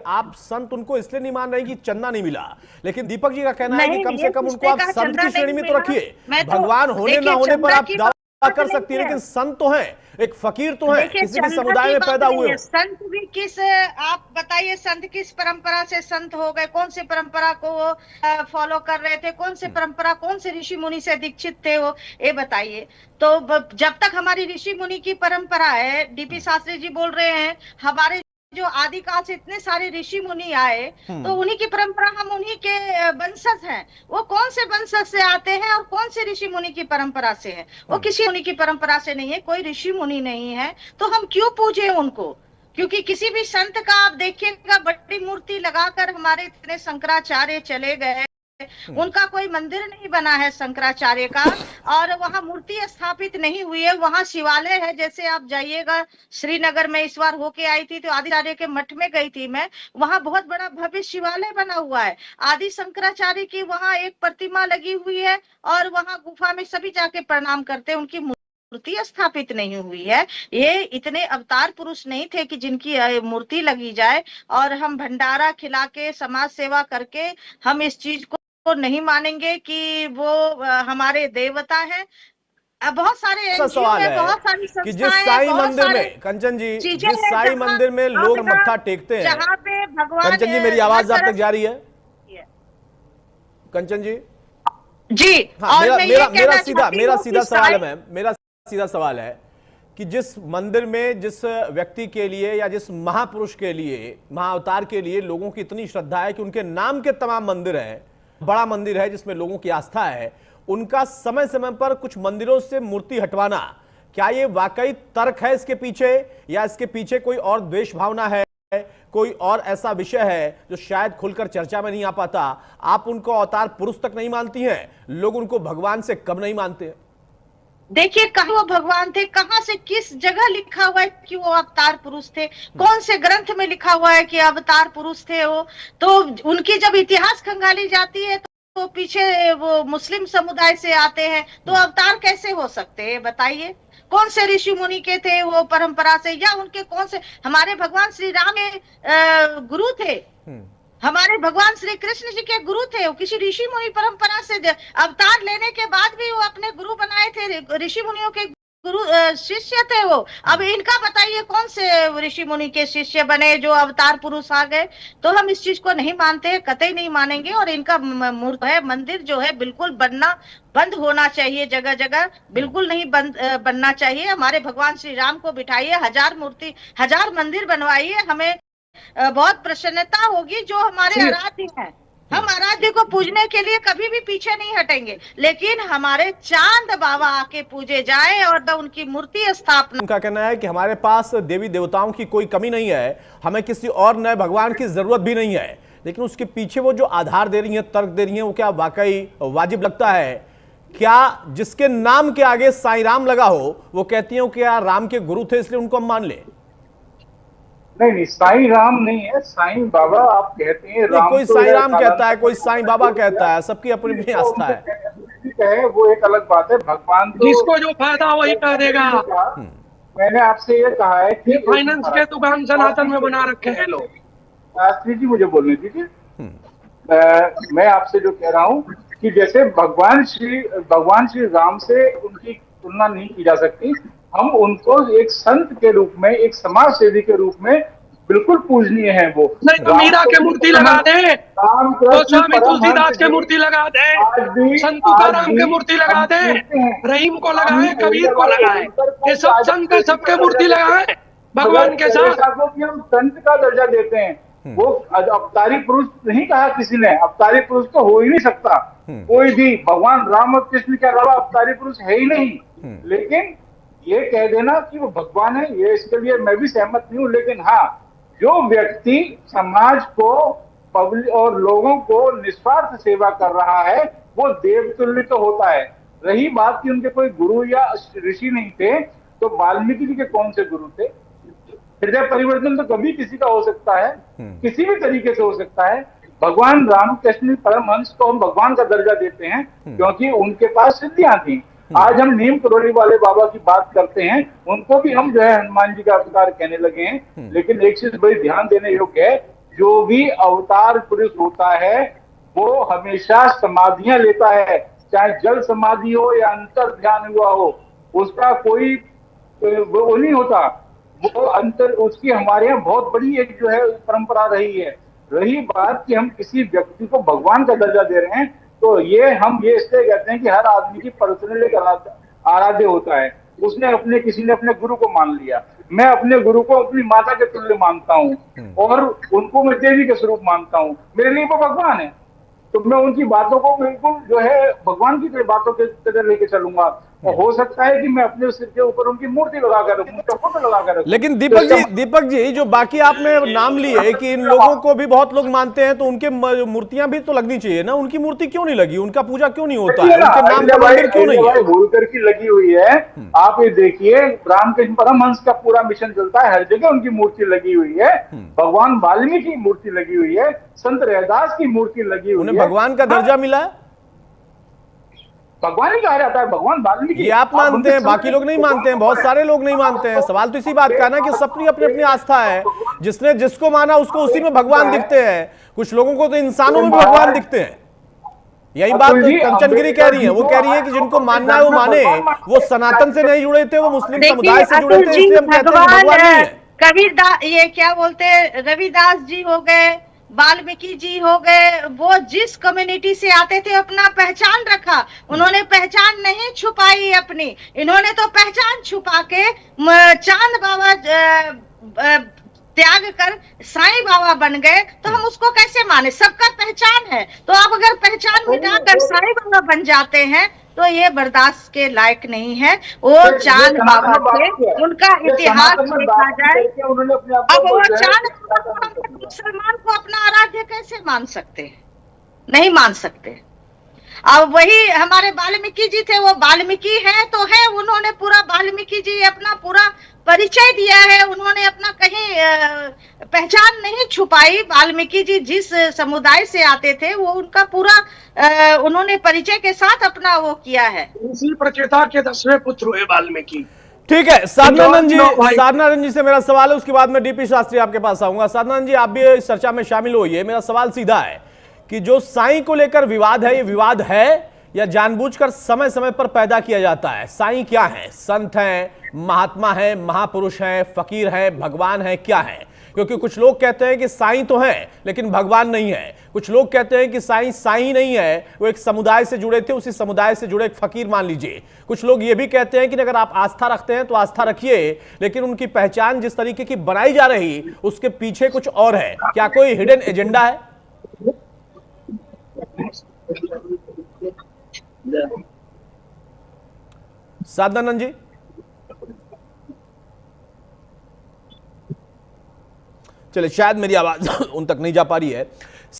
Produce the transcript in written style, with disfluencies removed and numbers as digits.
आप संत उनको इसलिए नहीं मान रहे कि चंदा नहीं मिला, लेकिन दीपक जी का कहना है कि कम से कम उनको आप संत की श्रेणी में तो रखिए। भगवान होने ना होने पर आप दावा कर सकती है, लेकिन संत तो हैं, एक फकीर तो है, किसी भी समुदाय में पैदा हुए। संत भी किस, आप बताइए, संत किस परंपरा से संत हो गए? कौन से परंपरा को वो फॉलो कर रहे थे? कौन से परंपरा, कौन से ऋषि मुनि से दीक्षित थे वो, ये बताइए। तो जब तक हमारी ऋषि मुनि की परंपरा है, डीपी शास्त्री जी बोल रहे हैं हमारे जो आदिकाल से इतने सारे ऋषि मुनि आए, तो उन्हीं की परंपरा, हम उन्हीं के वंशज हैं। वो कौन से वंशज से आते हैं और कौन से ऋषि मुनि की परंपरा से है? वो किसी मुनि की परंपरा से नहीं है, कोई ऋषि मुनि नहीं है, तो हम क्यों पूजे उनको? क्योंकि किसी भी संत का आप देखिएगा, बड़ी मूर्ति लगाकर हमारे इतने शंकराचार्य चले गए, उनका कोई मंदिर नहीं बना है शंकराचार्य का, और वहां मूर्ति स्थापित नहीं हुई है। वहां शिवालय है, जैसे आप जाइएगा श्रीनगर में, इस बार होके आई थी तो आदिचार्य के मठ में गई थी मैं, वहां बहुत बड़ा भव्य शिवालय बना हुआ है। आदि शंकराचार्य की वहां एक प्रतिमा लगी हुई है, और वहां गुफा में सभी जाके प्रणाम करते हैं, उनकी मूर्ति स्थापित नहीं हुई है। ये इतने अवतार पुरुष नहीं थे कि जिनकी मूर्ति लगी जाए। और हम भंडारा खिला के, समाज सेवा करके हम इस चीज को नहीं मानेंगे कि वो हमारे देवता है। बहुत सारे एनजीओ है, बहुत सारी कि जिस साई मंदिर में, कंचन जी, जिस साई मंदिर में लोग मत्था टेकते हैं, जहाँ पे भगवान, कंचन जी मेरी आवाज आप तक जा रही है? कंचन जी जी। हाँ, मेरा सीधा सवाल है मैम, मेरा सीधा सवाल है कि जिस मंदिर में, जिस व्यक्ति के लिए या जिस महापुरुष के लिए, महाअवतार के लिए लोगों की इतनी श्रद्धा है कि उनके नाम के तमाम मंदिर हैं, बड़ा मंदिर है जिसमें लोगों की आस्था है, उनका समय समय पर कुछ मंदिरों से मूर्ति हटवाना, क्या ये वाकई तर्क है इसके पीछे, या इसके पीछे कोई और द्वेष भावना है, कोई और ऐसा विषय है जो शायद खुलकर चर्चा में नहीं आ पाता? आप उनको अवतार पुरुष तक नहीं मानती हैं, लोग उनको भगवान से कम नहीं मानते हैं। देखिए, कहाँ वो भगवान थे, कहाँ से, किस जगह लिखा हुआ है कि वो अवतार पुरुष थे? कौन से ग्रंथ में लिखा हुआ है कि अवतार पुरुष थे वो? तो उनकी जब इतिहास खंगाली जाती है तो पीछे वो मुस्लिम समुदाय से आते हैं, तो अवतार कैसे हो सकते हैं बताइए? कौन से ऋषि मुनि के थे वो परंपरा से, या उनके कौन से, हमारे भगवान श्री राम के गुरु थे, हमारे भगवान श्री कृष्ण जी के गुरु थे, वो किसी ऋषि मुनि परंपरा से अवतार लेने के बाद भी वो अपने गुरु बनाए थे, ऋषि मुनियों के गुरु शिष्य थे वो। अब इनका बताइए कौन से ऋषि मुनि के शिष्य बने जो अवतार पुरुष आ गए? तो हम इस चीज को नहीं मानते, कतई नहीं मानेंगे। और इनका मूर्त है, मंदिर जो है बिल्कुल बंद होना चाहिए, जगह जगह बिल्कुल नहीं बनना चाहिए। हमारे भगवान श्री राम को बिठाइए, 1000 मूर्ति, 1000 मंदिर बनवाइए, हमें बहुत प्रसन्नता होगी। जो हमारे आराध्य हैं, हम आराध्य को पूजने के लिए कभी भी पीछे नहीं हटेंगे, लेकिन हमारे चांद बाबा आके पूजे जाए और उनकी मूर्ति स्थापना। उनका कहना है कि हमारे पास देवी देवताओं की कोई कमी नहीं है, हमें किसी और नए भगवान की जरूरत भी नहीं है, लेकिन उसके पीछे वो जो आधार दे रही है, तर्क दे रही है, वो क्या वाकई वाजिब लगता है? क्या जिसके नाम के आगे साईं राम लगा हो, वो कहती हो कि यार राम के गुरु थे इसलिए उनको हम मान ले? नहीं, साईं राम नहीं है, साईं बाबा आप कहते हैं। राम कोई साईं राम कहता है, कोई साईं बाबा कहता है, सबकी अपनी अपनी आस्था है, वो एक अलग बात है। भगवान तो जिसको जो फायदा वही कर देगा। मैंने आपसे ये कहा है कि फाइनेंस के दुकान सनातन में बना रखे हैं लोग। शास्त्री जी मुझे बोलने दीजिए। मैं आपसे जो कह रहा हूँ कि जैसे भगवान श्री राम से उनकी तुलना नहीं की जा सकती, हम उनको एक संत के रूप में, एक समाज सेवी के रूप में बिल्कुल पूजनीय है वो। नहीं तो मीरा के मूर्ति लगा दे, तो स्वामी तुलसीदास के मूर्ति लगा दे, संत तुकाराम के मूर्ति लगा दे, रहीम को लगाए, कबीर को लगाए, ये सब संत सबके मूर्ति लगाए भगवान के साथ। हम संत का दर्जा देते हैं, वो अवतारी पुरुष नहीं कहा किसी ने। अवतारी पुरुष तो हो ही नहीं सकता कोई भी, भगवान राम और कृष्ण के अलावा अवतारी पुरुष है ही नहीं। लेकिन ये कह देना कि वो भगवान है, ये इसके लिए मैं भी सहमत नहीं हूँ। लेकिन हाँ, जो व्यक्ति समाज को, पब्लिक और लोगों को निस्वार्थ सेवा कर रहा है, वो देवतुल्य तो होता है। रही बात कि उनके कोई गुरु या ऋषि नहीं थे, तो वाल्मीकि जी के कौन से गुरु थे? हृदय परिवर्तन तो कभी किसी का हो सकता है, किसी भी तरीके से हो सकता है। भगवान रामकृष्ण परमहंस को हम भगवान का दर्जा देते हैं क्योंकि उनके पास सिद्धियां थी। आज हम नीम करोड़ी वाले बाबा की बात करते हैं, उनको भी हम जो है हनुमान जी का अवतार कहने लगे हैं। लेकिन एक चीज बड़ी ध्यान देने योग्य है जो भी अवतार पुरुष होता है वो हमेशा समाधियां लेता है, चाहे जल समाधि हो या अंतर ध्यान हुआ हो, उसका कोई वो नहीं होता। वो अंतर उसकी हमारे यहाँ बहुत बड़ी एक जो है परंपरा रही है। रही बात कि हम किसी व्यक्ति को भगवान का दर्जा दे रहे हैं, तो ये इसलिए कहते हैं कि हर आदमी की पर्सनल एक आराध्य होता है। उसने किसी ने अपने गुरु को मान लिया, मैं अपने गुरु को अपनी माता के तुल्य मानता हूँ और उनको मैं देवी के स्वरूप मानता हूँ, मेरे लिए वो भगवान है। तो मैं उनकी बातों को बिल्कुल जो है भगवान की बातों के तरह लेके चलूंगा। और हो सकता है कि मैं अपने सिर के ऊपर उनकी मूर्ति लगाकर रखूं, उनका फोटो लगाकर रखूं। लेकिन दीपक जी जो बाकी आपने नाम लिए कि इन लोगों को भी बहुत लोग मानते हैं, तो उनके मूर्तियां भी तो लगनी चाहिए ना। उनकी मूर्ति क्यों नहीं लगी? उनका पूजा क्यों नहीं होता है? उनके नाम का मंदिर क्यों नहीं है? होलकर की लगी हुई है। आप ये देखिए, रामकृष्ण परमहंस का पूरा मिशन चलता है, हर जगह उनकी मूर्ति लगी हुई है। भगवान वाल्मीकि की मूर्ति लगी हुई है, संत रैदास की मूर्ति लगी हुई है। उन्हें भगवान का दर्जा मिला है, भगवान ही कहा जाता है, भगवान वाल्मीकि। ये आप मानते हैं, बाकी लोग नहीं मानते हैं, बहुत सारे लोग नहीं मानते हैं। सवाल तो इसी बात का ना कि सबकी अपनी अपनी आस्था है, जिसने जिसको माना उसको उसी में भगवान दिखते हैं। कुछ लोगों को तो इंसानों में भी भगवान दिखते हैं। यही बात कंचनगिरी कह रही है। वो कह रही है कि जिनको मानना है वो माने, वो सनातन से नहीं जुड़े थे, वो मुस्लिम समुदाय से जुड़े थे, इसलिए हम कहते हैं भगवान नहीं है। कबीरदास, ये क्या बोलते हैं, रविदास जी हो गए, वाल्मीकि जी हो गए, वो जिस कम्युनिटी से आते थे अपना पहचान रखा, उन्होंने पहचान नहीं छुपाई अपनी। इन्होंने तो पहचान छुपा के चांद बाबा त्याग कर साईं बाबा बन गए, तो हम उसको कैसे माने? सबका पहचान है, तो आप अगर पहचान मिटाकर साईं बाबा बन जाते हैं तो ये बर्दाश्त के लायक नहीं है। वो चांद बाबा थे, उनका इतिहास देखा जाए। अब वो चांद मुसलमान को अपना आराध्य कैसे मान सकते हैं? नहीं मान सकते। अब वही हमारे वाल्मीकि जी थे, वो वाल्मीकि है तो है, उन्होंने पूरा वाल्मीकि जी अपना पूरा परिचय दिया है, उन्होंने अपना कहीं पहचान नहीं छुपाई। वाल्मीकि जी जिस समुदाय से आते थे वो उनका पूरा उन्होंने परिचय के साथ अपना वो किया है। इसी प्रचेता के 10वें पुत्र हुए वाल्मीकि। ठीक है, साधनानंद जी से मेरा सवाल है, उसके बाद में डीपी शास्त्री आपके पास आऊंगा। साधनानंद जी, आप भी इस चर्चा में शामिल होइए। मेरा सवाल सीधा है कि जो साईं को लेकर विवाद है, ये विवाद है या जानबूझकर समय समय पर पैदा किया जाता है? साईं क्या है? संत हैं, महात्मा है, महापुरुष हैं, फकीर है, भगवान है, क्या है? क्योंकि कुछ लोग कहते हैं कि साईं तो है लेकिन भगवान नहीं है। कुछ लोग कहते हैं कि साईं साईं नहीं है, वो एक समुदाय से जुड़े थे, उसी समुदाय से जुड़े एक फकीर मान लीजिए। कुछ लोग ये भी कहते हैं कि अगर आप आस्था रखते हैं तो आस्था रखिए, लेकिन उनकी पहचान जिस तरीके की बनाई जा रही उसके पीछे कुछ और है। क्या कोई हिडन एजेंडा है? साधनानंद जी, चलिए शायद मेरी आवाज उन तक नहीं जा पा रही है।